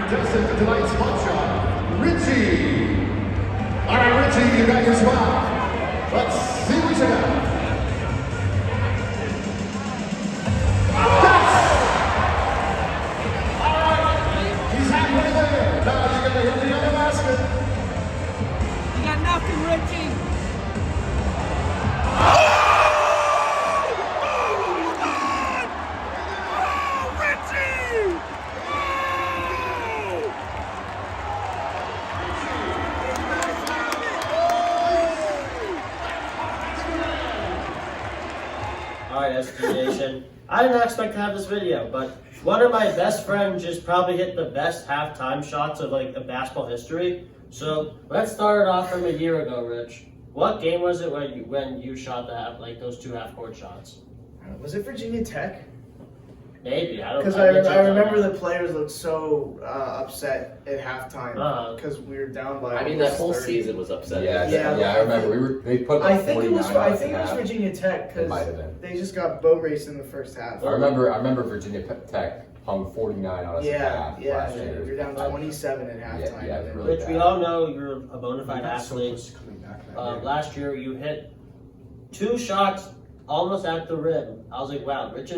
contestant for tonight's spot shot, Richie. All right, Richie, you got your spot. Let's see what you got. Richie! Alright, SB Nation. I did not expect to have this video, but one of my best friends just probably hit the best halftime shots of like the basketball history. So let's start it off from a year ago, Rich. What game was it when you shot that those two half-court shots? Was it Virginia Tech? Maybe, I don't know. Because I remember the players looked so upset at halftime because we were down by. I mean, that whole 30. season was upsetting. Yeah, I remember. They put I like think it 49 was. on I us think in it was half. Virginia Tech It might have because been. they just got boat raced in the first half. I remember Virginia Tech hung 49 on us in half last We year. were down 27 at halftime. Yeah, it was really Rich, we bad. all know you're a bona fide athlete. Last year you hit 2 shots almost at the rim. I was like, wow, Rich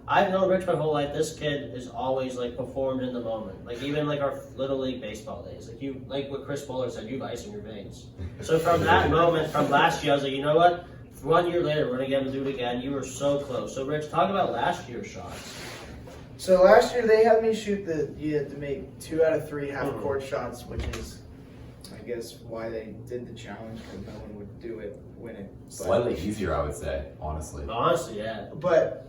I've known Rich my whole life. This kid is always performed in the moment. Even our Little League baseball days. Like what Chris Bowler said, you have ice in your veins. So from that moment, from last year, I was like, you know what? 1 year later, we're gonna do it again. You were so close. So Rich, talk about last year's shots. So last year they had me shoot you had to make 2 out of 3 half-court shots, which is, I guess, why they did the challenge, because no one would do it, win it. Slightly easier, I would say, honestly. Honestly, yeah. But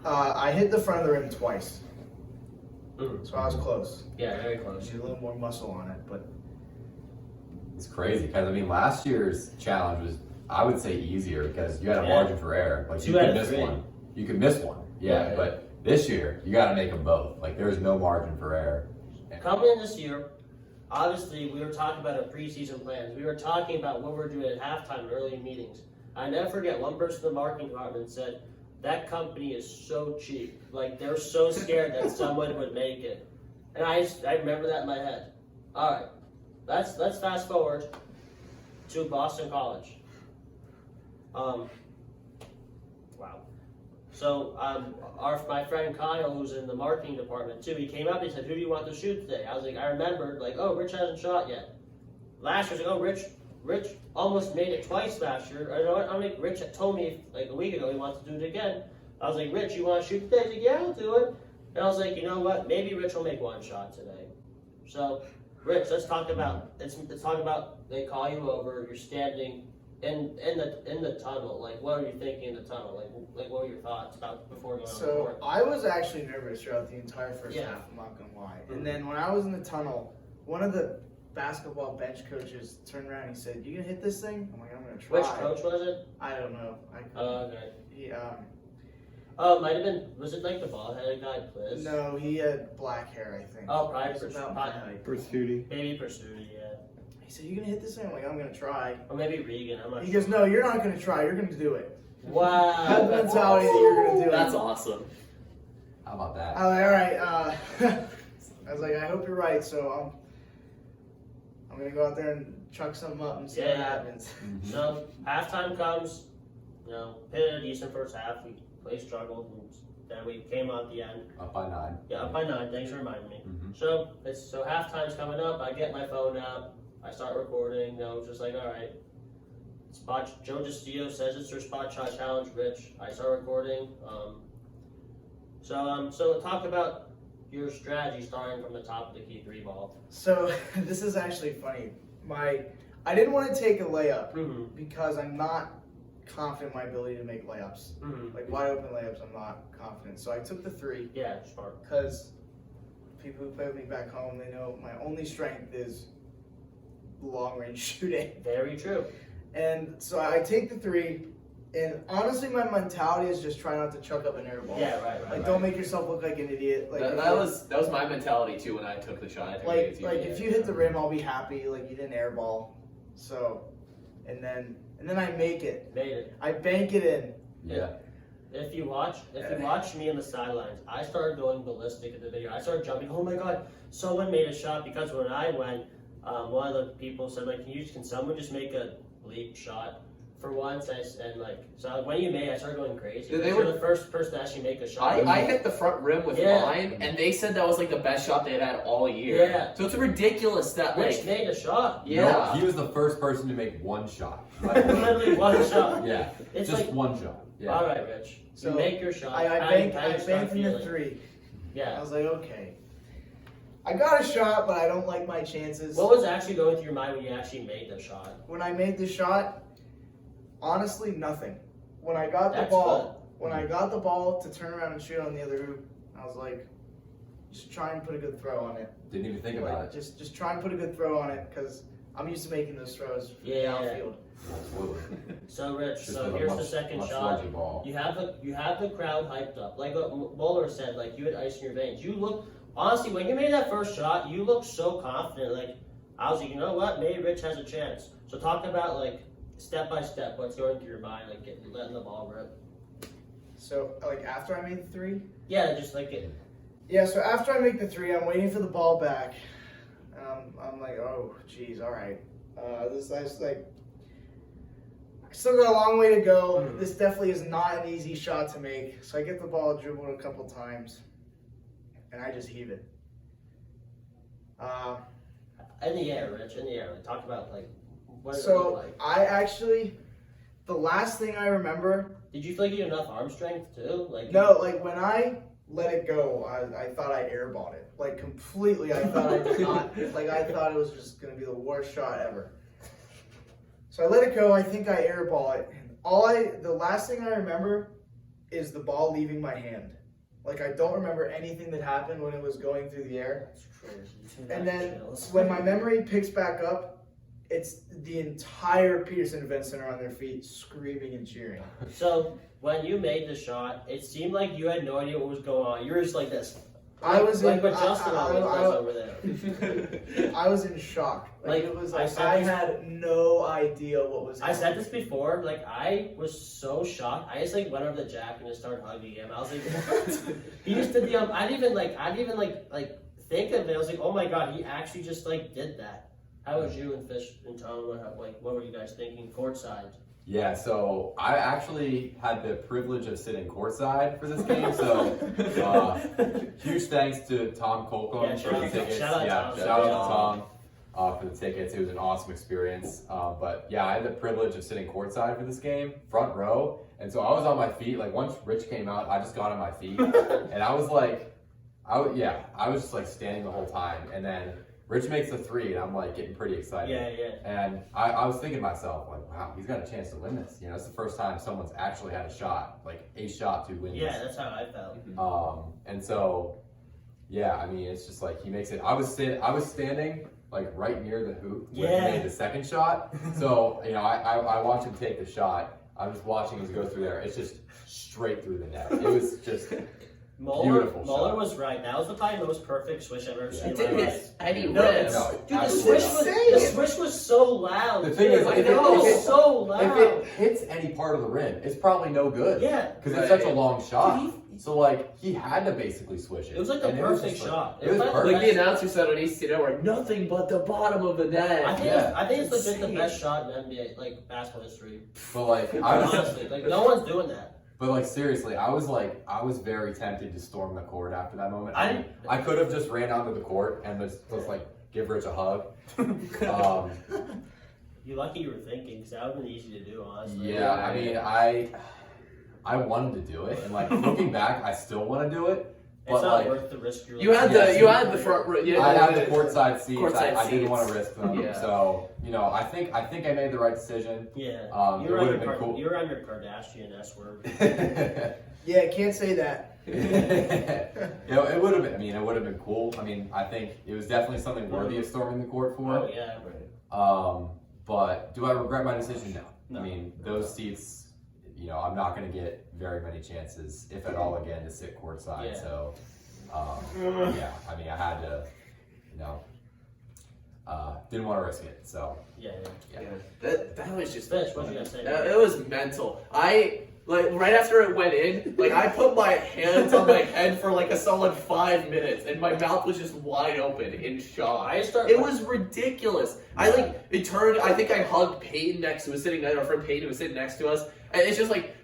I hit the front of the rim twice, Mm. so I was close. Yeah, very close. Need a little more muscle on it, but It's crazy because last year's challenge was, I would say, easier because you had a Yeah. margin for error. 2 you out could of miss 3. one. You could miss one. Yeah, Right. but this year you got to make them both. There's no margin for error. Coming in this year, obviously we were talking about our preseason plans. We were talking about what we're doing at halftime, early meetings. I never forget one person in the marketing department said, that company is so cheap. They're so scared that someone would make it. And I remember that in my head. All right, let's fast forward to Boston College. Wow. So my friend Kyle, who's in the marketing department too, he came up and he said, who do you want to shoot today? I was like, I remembered, oh, Rich hasn't shot yet. Last year, I was like, oh, Rich almost made it twice last year. Rich had told me a week ago he wants to do it again. I was like, Rich, you want to shoot today? He's like, yeah, I'll do it. And I was like, you know what? Maybe Rich will make 1 shot today. So, Rich, let's talk about they call you over. You're standing in the tunnel. What are you thinking in the tunnel? What were your thoughts about before going on the court? So I was actually nervous throughout the entire first Yeah. half. I'm not gonna lie. And then when I was in the tunnel, one of the basketball bench coaches turned around and he said, "You gonna hit this thing?" I'm like, "I'm gonna try." Which coach was it? I don't know. Okay. He Might have been. Was it the bald-headed guy, Pliz? no, he had black hair, I think. Oh, probably He was about my height. Maybe Pursuity, yeah. He said, "You gonna hit this thing?" I'm like, "I'm gonna try." Or maybe Regan. I'm not He sure. goes, "No, you're not gonna try. You're gonna do it." Wow. Have the mentality that you're gonna do it. That's awesome. How about that? I was like, all right. I was like, I hope you're right. So I'm gonna go out there and chuck something up and see what happens. So halftime comes. Pitt had a decent first half. We struggled, and then we came out at the end. Up by 9. Yeah, up by 9. Thanks for reminding me. Mhm. So halftime's coming up. I get my phone out. I start recording. Just all right. Joe Justillo says it's her spot shot challenge. Rich, I start recording. So talk about your strategy starting from the top of the key 3 ball. So this is actually funny. I didn't want to take a layup Mm-hmm. because I'm not confident in my ability to make layups. Mm-hmm. Wide open layups, I'm not confident. So I took the 3 Yeah, smart. because people who play with me back home, they know my only strength is long range shooting. Very true. And so I take the 3, and honestly, my mentality is just try not to chuck up an air ball. Yeah, right. Don't make yourself look like an idiot. That was my mentality too when I took the shot. If you hit the rim, I'll be happy. You didn't air ball. So, and then I make it. Made it. I bank it in. Yeah. If you watch me in the sidelines, I started going ballistic at the video. I started jumping. Oh my god, someone made a shot, because when I went, one of the people said like, can someone just make a leap shot for once? So when you made, I started going crazy. They were the first person to actually make a shot. I hit the front rim with mine, and they said that was like the best shot they had all year. Yeah. So it's ridiculous that Rich made a shot. Yeah. No, he was the first person to make one shot. Like, literally one shot. Yeah. It's just like one shot. Yeah. All right, Rich. So you make your shot. I banked in the 3. Yeah. I was like, okay. I got a shot, but I don't like my chances. What was actually going through your mind when you actually made the shot? When I made the shot, honestly, nothing. When I got That's the ball to turn around and shoot on the other hoop, I was like, just try and put a good throw on it. Didn't even think about it. Just try and put a good throw on it, because I'm used to making those throws from the outfield. Absolutely. So Rich, Just so with a here's much- the second much shot. larger ball. You have the crowd hyped up. Like what Bowler said, like you had ice in your veins. You look, honestly, when you made that first shot, you looked so confident. Like I was like, you know what, maybe Rich has a chance. So talk about like step by step what's going through your mind, like letting the ball rip. So like after I made the 3. Yeah, just like it. Yeah, so after I make the 3, I'm waiting for the ball back. I'm like, oh, geez, all right. This is like, I still got a long way to go. This definitely is not an easy shot to make. So I get the ball dribbled a couple times, and I just heave it. In the air, Rich, in the air. Like, talk about like what does it So look like? I actually, the last thing I remember. Did you feel like you had enough arm strength too? Like No, like when I let it go, I thought I airballed it. Like completely, I thought I did not. Like I thought it was just gonna be the worst shot ever. So I let it go. I think I airball it. The last thing I remember is the ball leaving my hand. Like I don't remember anything that happened when it was going through the air. That's crazy. And then when my memory picks back up, it's the entire Peterson Event Center on their feet, screaming and cheering. So when you made the shot, it seemed like you had no idea what was going on. You were just like this. I was like in, what Justin always does over there. I was in shock. Like, It was I like said I this- had no idea what was I happening. said this before. Like I was so shocked. I just like went over to Jack and just started hugging him. I was like, what? He just did the. I didn't even think of it. I was like, oh my god, he actually just like did that. How was you and Fish and Tom? What were you guys thinking courtside? Yeah, so I actually had the privilege of sitting courtside for this game. So huge thanks to Tom Colcom Yeah, for the tickets. shout out Tom. Shout out to Tom for the tickets. It was an awesome experience. But yeah, I had the privilege of sitting courtside for this game, front row. And so I was on my feet. Like once Rich came out, I just got on my feet, and I was like, I was just like standing the whole time. And then Rich makes a 3, and I'm like getting pretty excited. Yeah. And I was thinking to myself, like, wow, he's got a chance to win this. You know, it's the first time someone's actually had a shot, like a shot to win Yeah, this. that's how I felt. And so, yeah, I mean, it's just like he makes it. I was standing like right near the hoop when he made the second shot. So, you know, I watched him take the shot. I was watching him go through there. It's just straight through the net. It was just Mueller beautiful. was right. That was probably the most perfect swish I've ever seen in It my didn't life. hit any No, rims. No, Dude, the absolutely swish not. was so loud. The thing too. is, Like, if it was it- so loud. If it hits any part of the rim, it's probably no good. Yeah. Because it's such a long shot. So like he had to basically swish it. It was like the And perfect just, like, shot. It was It was perfect. Like the announcer said on EC Network, nothing but the bottom of the net. I think it's legit the Insane. best shot in NBA like basketball history. But like Honestly, like no one's doing that. But like seriously, I was very tempted to storm the court after that moment. I- I could have just ran onto the court and just like give Rich a hug. You're lucky you were thinking, because that would have been easy to do, honestly. Yeah, I mean I wanted to do it, and like looking back, I still want to do it. It's But not like worth the risk. You had the front row. I had the courtside seats. Courtside I didn't seats. want to risk them. Yeah. So you know, I think I made the right decision. Yeah. It would have been cool. You were under Kardashian S word. Yeah, can't say that. You know, it would have been. I mean, it would have been cool. I mean, I think it was definitely something worthy of storming the court for. Oh yeah. But do I regret my decision? No. No. I mean, those seats. You know, I'm not going to get very many chances, if at all, again, to sit courtside. Yeah. So, yeah. I mean, I had to. You know, didn't want to risk it. So. Yeah. That was just Fish, what you gotta say? It was mental. I like right after it went in, like I put my hands on my head for like a solid 5 minutes, and my mouth was just wide open in shock. It was ridiculous. I think I hugged Peyton next to us, our friend Peyton was sitting next to us, and it's just like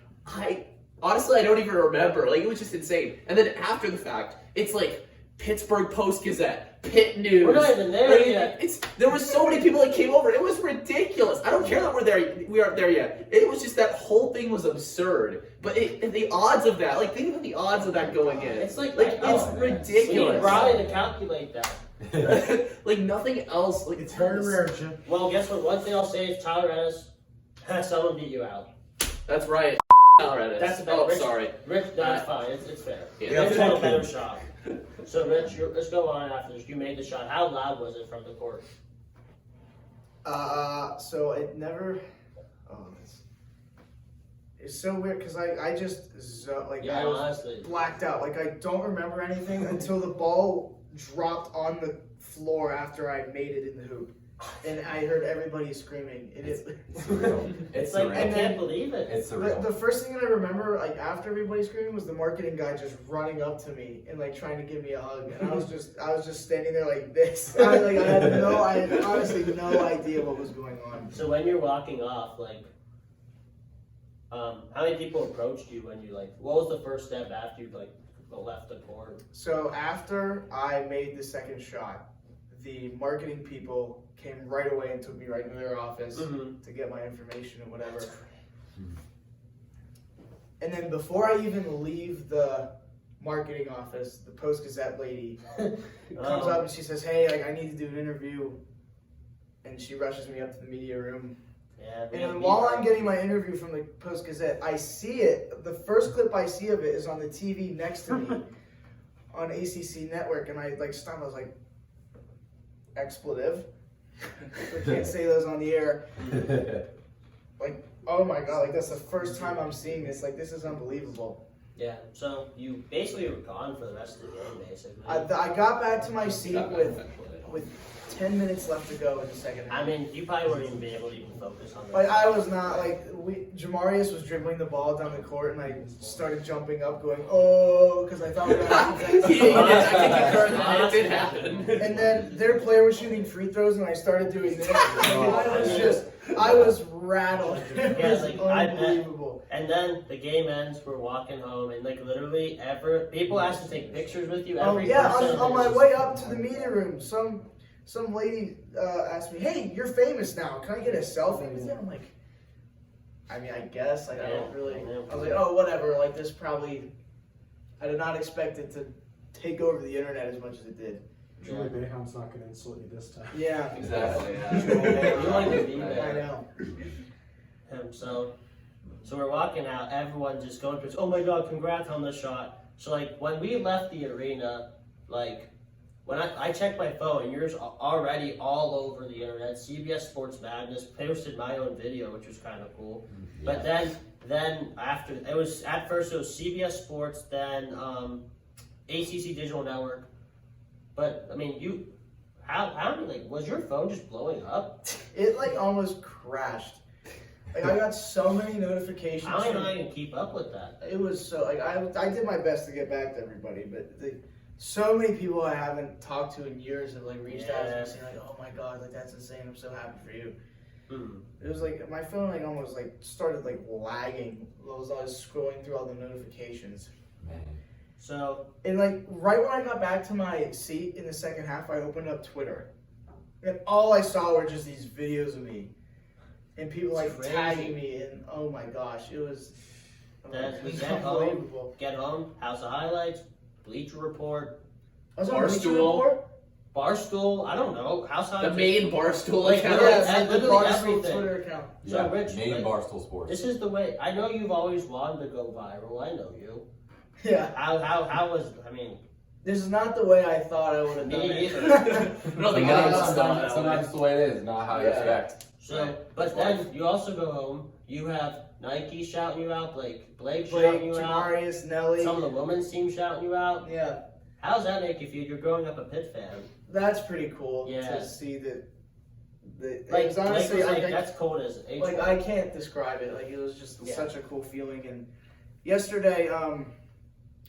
honestly I don't even remember. Like it was just insane. And then after the fact, it's like Pittsburgh Post-Gazette, Pitt News. We're not even there yet. There were so many people that came over. It was ridiculous. I don't care that we aren't there yet. It was just that whole thing was absurd. But the odds of that, like think about the odds of that going in. It's like it's ridiculous. We need Brian to calculate that. Like nothing else. Like It's very rare, Jim. Well, guess what? One thing I'll say is Tyler Ennis, someone beat you out. That's right. That's a better. Oh, sorry. Rich, that's fine. It's fair. Yeah. You have a total better shot. So, Rich, let's go on after this. You made the shot. How loud was it from the court? So it never. It's so weird because I just I was honestly. blacked out. Like I don't remember anything until the ball dropped on the floor after I made it in the hoop, and I heard everybody screaming. It's surreal. It's like, I surreal. can't believe it. It's surreal. The first thing that I remember, like after everybody screaming, was the marketing guy just running up to me and like trying to give me a hug, and I was just standing there like this. I had honestly no idea what was going on. So when you're walking off, like, how many people approached you when you what was the first step after you left the court? So after I made the second shot, the marketing people came right away and took me right into their office to get my information and whatever. And then before I even leave the marketing office, the Post-Gazette lady comes up and she says, "Hey, I need to do an interview," and she rushes me up to the media room. Yeah. And then while I'm getting my interview from the Post-Gazette, I see it. The first clip I see of it is on the TV next to me on ACC Network, and I stopped. I was like, expletive. We can't say those on the air. Like, oh my god! That's the first time I'm seeing this. Like, this is unbelievable. Yeah. So you basically were gone for the rest of the game, basically. I got back to my seat with 10 minutes left to go in the second half. I mean, you probably wouldn't even be able to even focus on that. Like I was not Jamarius was dribbling the ball down the court, and I started jumping up, going "oh," because I thought we were going to It did happen. And then their player was shooting free throws, and I started doing this. I was rattled. It was unbelievable. And then the game ends. We're walking home, and literally, people ask to take pictures with you. On my way up to the media room, some lady asked me, "Hey, you're famous now. Can I get a selfie with you?" I'm like, I mean, I guess. I don't really. I was like, oh, whatever. Like, this probably. I did not expect it to take over the internet as much as it did. Julie Bayham's not going to insult you this time. Yeah. Exactly. You like to be there. I know. So we're walking out. Everyone's just going through. Oh my God! Congrats on the shot. So when we left the arena, when I checked my phone, and yours already all over the internet. CBS Sports Madness posted my own video, which was kind of cool. Yeah. But then after it was at first it was CBS Sports, then ACC Digital Network. But I mean, how many was your phone just blowing up? It almost crashed. I got so many notifications. I don't even know how you can keep up with that. It was so I did my best to get back to everybody, but so many people I haven't talked to in years have reached out to me and saying "oh my god, that's insane! I'm so happy for you." It was my phone almost started lagging. I was scrolling through all the notifications. Man. So and right when I got back to my seat in the second half, I opened up Twitter, and all I saw were just these videos of me, and people tagging me, and oh my gosh, it was. Unbelievable. Get home, House of Highlights, Bleacher Report, Barstool, I don't know, House of The main Barstool account. Literally Barstool everything. Twitter account. So Rich, Main Barstool Sports. this is the way. I know you've always wanted to go viral. I know you. Yeah. How was? I mean, This is not the way I thought I would have done Me it. either. I don't think anyone's done that. Sometimes it's the way it is, not how you expect. So, but then you also go home. You have Nike shouting you out, Blake shouting you out. Jamarius, Nelly. Some of the women's team shouting you out. Yeah. How's that make you feel? You're growing up a Pitt fan. That's pretty cool Yeah. to see that It Like, was honestly, that's cold as H1. like I can't describe it. Like it was just such a cool feeling. And yesterday,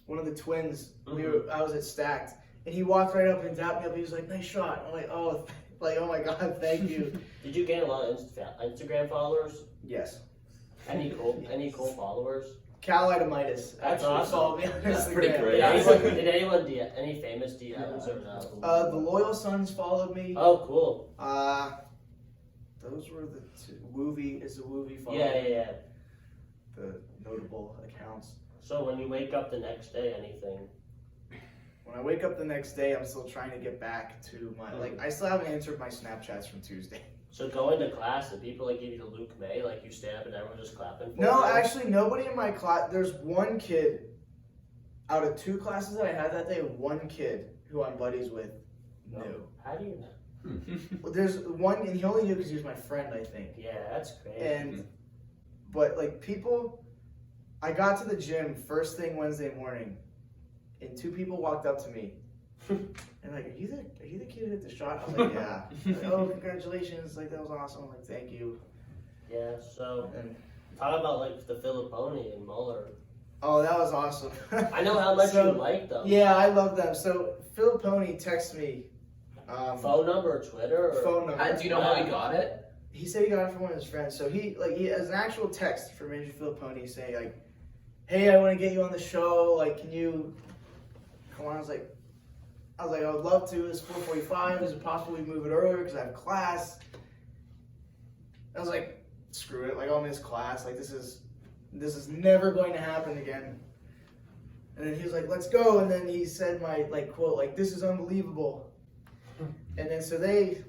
one of the twins, I was at Stacked, and he walked right up and tapped me up. He was like, "Nice shot." I'm like, "Oh, oh my God, thank you." Did you gain a lot of Instagram followers? Yes. Any cool followers? Calidamitis. That's actually awesome. followed me on That's Instagram. pretty great. Did anyone any famous DMs or no? The Loyal Sons followed me. Oh, cool. Those were the two. Woovie is the Woovie follow. Yeah. The notable accounts. So when you wake up the next day, anything? When I wake up the next day, I'm still trying to get back to my I still haven't answered my Snapchats from Tuesday. So going to class, did people give you the Luke May, like you stand up and everyone just clapping for No, you? actually, nobody in my class. There's one kid out of 2 classes that I had that day. One kid who I'm buddies with knew. How do you know? Well, there's one, and he only knew because he was my friend, I think. Yeah, that's crazy. And but people, I got to the gym first thing Wednesday morning, and 2 people walked up to me. And are you the kid who hit the shot? I was like, yeah. Like, oh, congratulations! Like that was awesome. I'm like, thank you. Yeah. So And, talk about the Filipponi and Muller. oh, that was awesome. I know how much So, you like them. Yeah, I love them. So Filipponi texted me. Phone number or Twitter? Or? Phone number. Do you know how he got it? He said he got it from one of his friends. So he has an actual text from Andrew Filipponi saying like, "Hey, I want to get you on the show. Like, can you come on?" I was like, I would love to. It's 4:45. Is it possible we move it earlier because I have class? I was like, screw it. Like, I'll miss class. Like, this is never going to happen again. And then he was like, let's go. And then he said my quote, "This is unbelievable." And then so they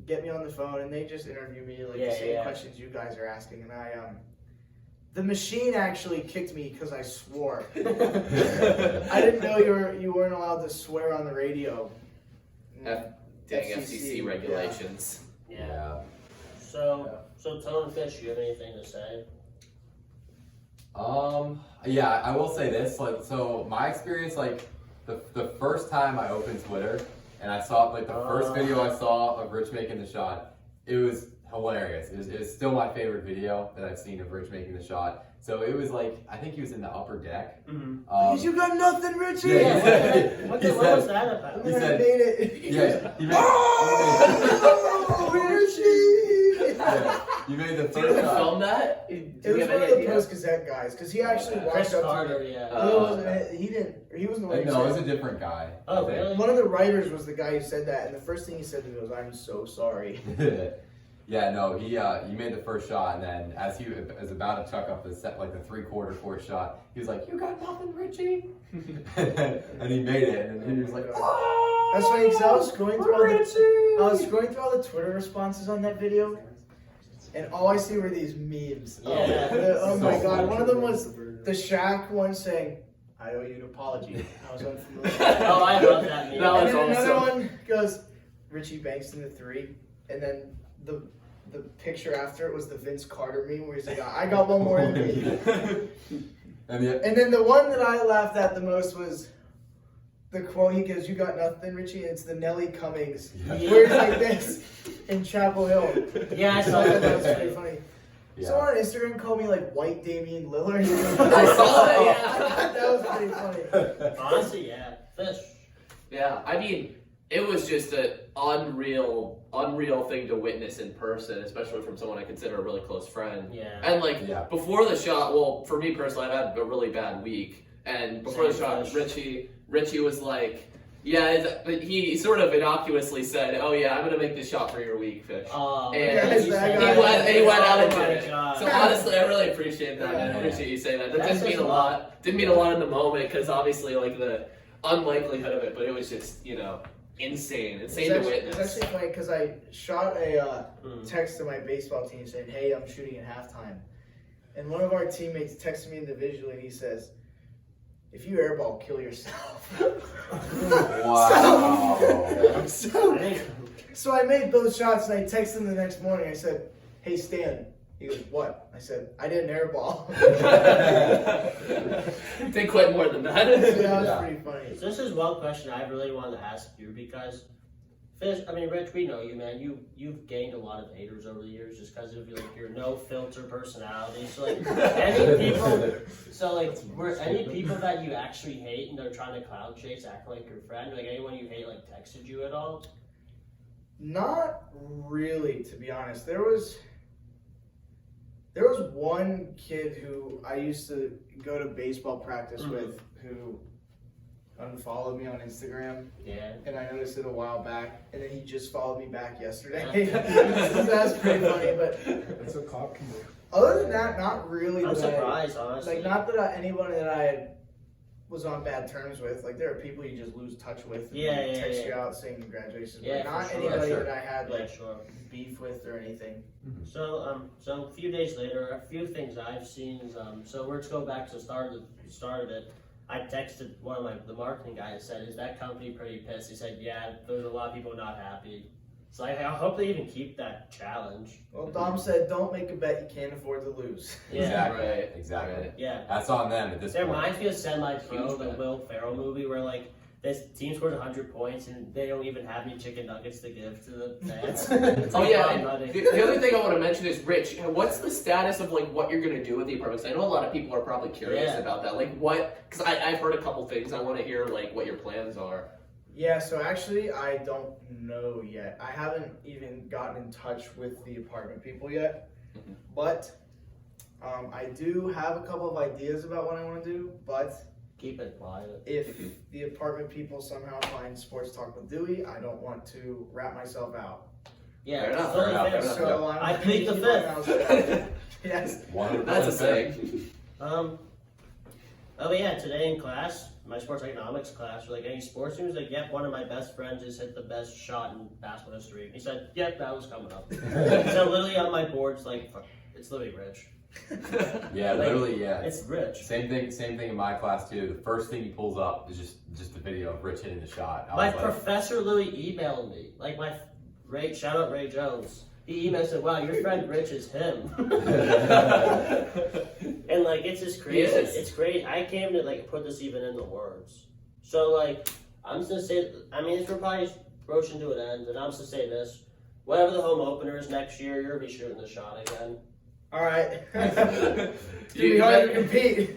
get me on the phone and they just interview me the same questions you guys are asking. And the machine actually kicked me because I swore. I didn't know you weren't allowed to swear on the radio. Dang FCC regulations. Yeah. So Tone Fish, you have anything to say? Yeah, I will say this. So my experience, the first time I opened Twitter and I saw the first video I saw of Rich making the shot, it was hilarious. It was still my favorite video that I've seen of Rich making the shot. So it was I think he was in the upper deck. Because you got nothing, Richie. Yeah, What was that about? He said, made it. Yeah, you made the Did you first shot. film that? It was one of the Post Gazette guys because he actually Chris walked up Carter, to me. yeah. He wasn't the one who No, it was said a different guy. Oh, I think. really? One of the writers was the guy who said that, and the first thing he said to me was, "I'm so sorry." Yeah, no, he made the first shot, and then as he was about to chuck up the 3/4 court shot, he was like, "You got nothing, Richie," and he made it, and then he was like, "Oh!" That's funny because I was scrolling through all the Twitter responses on that video, and all I see were these memes. Yeah. Oh my So god! funny. One of them was the Shaq one saying, "I owe you an apology." I was unfamiliar. Oh, I love that meme. That And was then another awesome. one goes, Richie banks in the 3, and then the picture after it was the Vince Carter meme where he's like, "I got one more than me." And then the one that I laughed at the most was the quote he gives, "You got nothing, Richie," and it's the Nelly Cummings. Yeah. Where it's like this in Chapel Hill. Yeah, I I saw thought that that. was pretty funny. Yeah. Someone on Instagram called me White Damian Lillard. I saw that, yeah. That was pretty funny. Honestly, yeah. Fish. Yeah, I mean, it was just an unreal thing to witness in person, especially from someone I consider a really close friend. Yeah. And Yeah. before the shot, well, for me personally, I've had a really bad week, and before the Same shot, fish. Richie was like, yeah, he sort of innocuously said, "Oh yeah, I'm gonna make this shot for your week, Fish." Oh, And Yes, he that went guy. out and Oh did my it. God. So honestly, I really appreciate that, and I Yeah. appreciate you saying that. That That's didn't mean just a lot. Didn't mean a lot in the moment because obviously the unlikelihood of it, but it was just insane to witness. It's actually funny because I shot a text to my baseball team saying, "Hey, I'm shooting at halftime," and one of our teammates texted me individually and he says, "If you airball, kill yourself." Wow. So I made both shots and I texted him the next morning. I said, "Hey Stan." He goes, "What?" I said, "I didn't airball." Didn't quite more than that. That was Yeah. pretty funny. So this is one question I really wanted to ask you because Fish, I mean, Rich, we know you, man. You've gained a lot of haters over the years just because of your no filter personality. So like any people that you actually hate and they're trying to cloud chase, acting like your friend, like anyone you hate, like texted you at all? Not really, to be honest. There was one kid who I used to go to baseball practice with who unfollowed me on Instagram. Yeah. And I noticed it a while back, and then he just followed me back yesterday. That's pretty funny, but That's what cop can do. other than that, not really. I'm surprised, honestly. Like, not that anybody that I was on bad terms with. Like, there are people you just lose touch with. And text you out saying congratulations. Yeah, but not for sure. anybody Yeah, sure. that I had like sure. beef with or anything. So a few days later, a few things I've seen is so let's go back to the start of it. I texted one of the marketing guys and said, "Is that company pretty pissed?" He said, "Yeah, there's a lot of people not happy." So I hope they even keep that challenge. Well, Dom said, "Don't make a bet you can't afford to lose." Yeah. Exactly. Yeah. That's on them at this It point. reminds me of Semi-Pro, Huge the bet. Will Ferrell movie, where like this team scores 100 points and they don't even have any chicken nuggets to give to the fans. It's Oh like, yeah, wow, and buddy. the other thing I want to mention is Rich. What's the status of like what you're gonna do with the apartments? I know a lot of people are probably curious Yeah. about that. Like what? Because I've heard a couple things. I want to hear like what your plans are. Yeah, so actually, I don't know yet. I haven't even gotten in touch with the apartment people yet, but I do have a couple of ideas about what I want to do. But Keep it quiet. if the apartment people somehow find Sports Talk with Dewey, I don't want to rat myself out. Yeah, Fair enough, fully fair enough, fair. fair So I plead the keep my mouth shut. Yes. 100% That's a fair. saying. Oh yeah, today in class, my sports economics class, we're like, any sports news? Like, yep, one of my best friends just hit the best shot in basketball history. He said, yep, that was coming up. So literally on my board's like, fuck, it's literally Rich. Yeah, Like, literally, yeah. It's Rich. Same thing in my class too. The first thing he pulls up is just a video of Rich hitting the shot. I My was like, professor literally emailed me. Like shout out Ray Jones. He emailed and said, wow, your friend Rich is him. And like, it's just crazy. Yes. It's great. I came to like put this even into words. So like, I'm just gonna say, I mean, we're probably approaching to an end, and I'm just gonna say this. Whatever the home opener is next year, you're gonna be shooting the shot again. All right. You Do we hard to better- compete?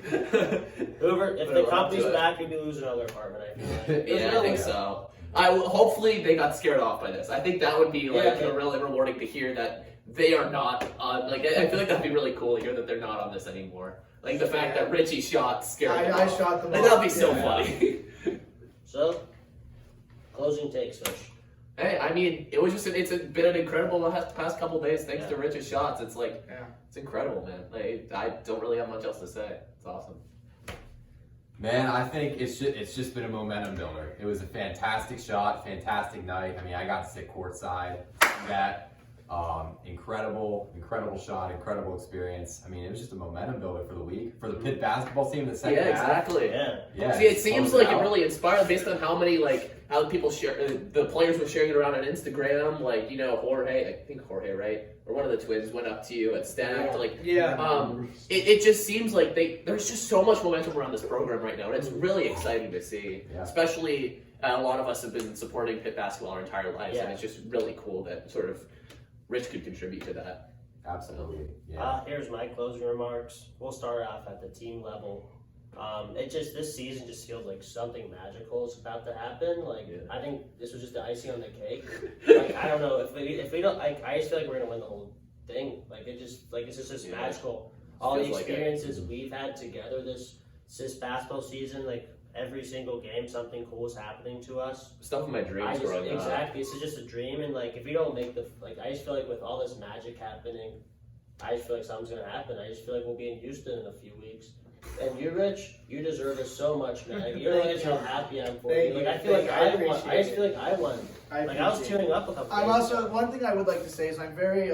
Whoever, if Better the run company's to it. back, you'd be losing another apartment, I feel like. Yeah, I think so. Hopefully they got scared off by this. I think that would be like Yeah. really rewarding to hear that they are not on. Like I feel like that'd be really cool to hear that they're not on this anymore. Like the fact that Richie shot scared them I off. shot them Like off. that'd be so Yeah. funny. So, closing takes, Fish. Hey, I mean, it's been an incredible past couple days thanks to Rich's shots. It's like, it's incredible, man. Like, I don't really have much else to say. It's awesome. Man, I think it's just been a momentum builder. It was a fantastic shot, fantastic night. I mean, I got to sit courtside. That incredible shot, incredible experience. I mean, it was just a momentum builder for the week for the Pitt basketball team in the second half. Exactly. Yeah. See, it seems closed like out. it really inspired based on how many how people share. The players were sharing it around on Instagram. Like Jorge, I think Jorge, right, or one of the twins went up to you and stacked. Like, it just seems like there's just so much momentum around this program right now, and it's really exciting to see. Yeah. Especially a lot of us have been supporting Pitt basketball our entire lives, and it's just really cool that sort of Rich could contribute to that. Absolutely. Yeah. Here's my closing remarks. We'll start off at the team level. This season just feels like something magical is about to happen. I think this was just the icing on the cake. I don't know if we don't. I just feel like we're gonna win the whole thing. It's just magical. All the Feels like it. experiences we've had together this basketball season, every single game, something cool is happening to us. Stuff in my dreams growing up. Exactly. This is just a dream, and if we don't make I just feel like with all this magic happening, I just feel like something's gonna happen. I just feel like we'll be in Houston in a few weeks. And you, Rich, you deserve it so much, man. You don't realize how happy I'm for you. I feel like I won. I just feel like I won. I was tearing up a couple. I'm days also ago. one thing I would like to say is I'm very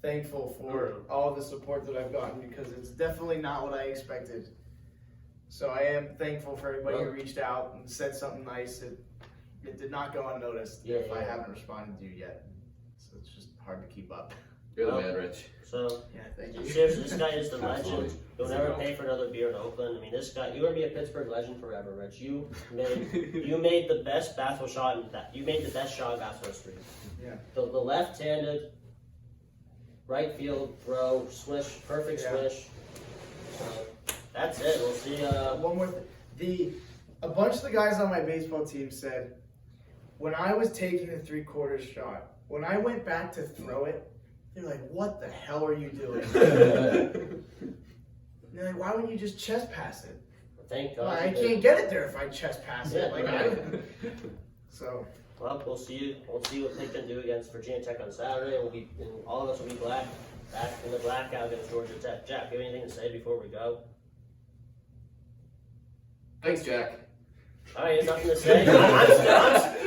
thankful for all the support that I've gotten because it's definitely not what I expected. So I am thankful for everybody who reached out and said something nice. It did not go unnoticed if I haven't responded to you yet. So it's just hard to keep up. You're the man, Rich. So, Yeah, thank you. seriously, this guy is the legend. Absolutely. You'll never pay for another beer in Oakland. I mean, this guy, you're gonna be a Pittsburgh legend forever, Rich. You made the best basketball shot in that. You made the best shot in basketball history. Yeah. The left-handed, right field throw, swish, perfect Yeah. swish. So, that's it. We'll see. One more thing. A bunch of the guys on my baseball team said, when I was taking the 3/4 shot, when I went back to throw it, they're like, "What the hell are you doing?" They're like, "Why wouldn't you just chest pass it?" Thank God. Well, I you did. can't get it there if I chest pass it. Yeah, Like right. So Well, we'll see. We'll see what Pitt can do against Virginia Tech on Saturday. And all of us will be back in the blackout against Georgia Tech. Jack, do you have anything to say before we go? Thanks, Jack. All right, nothing to say.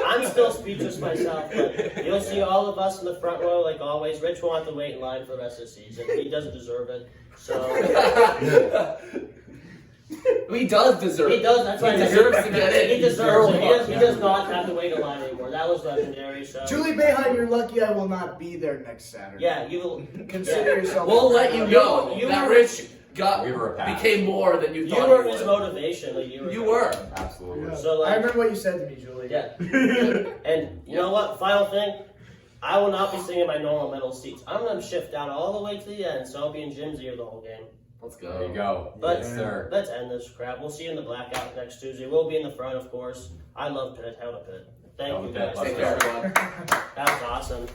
I'm still speechless myself, but you'll see all of us in the front row like always. Rich will have to wait in line for the rest of the season. He doesn't deserve it. So He does deserve it. he does. That's why He deserves to get it. He deserves it. He does not have to wait in line anymore. That was legendary. So Julie Boeheim, you're lucky I will not be there next Saturday. yeah, you will Consider yourself. We'll let you know You that were- Rich got We were a pass. became more than you You thought were he his would. motivation. Like You were. Absolutely. Yeah. So, like- I remember what you said to me, Julie. Yeah. And you know what? Final thing, I will not be sitting in my normal middle seats. I'm gonna shift down all the way to the end, so I'll be in Jim's ear the whole game. Let's There go. you go. But- Yes, sir. Let's end this crap. We'll see you in the blackout next Tuesday. We'll be in the front, of course. I love Pitt. Hell to Pitt. Thank Hell you to guys. Pitt. Take care, everyone. That was awesome.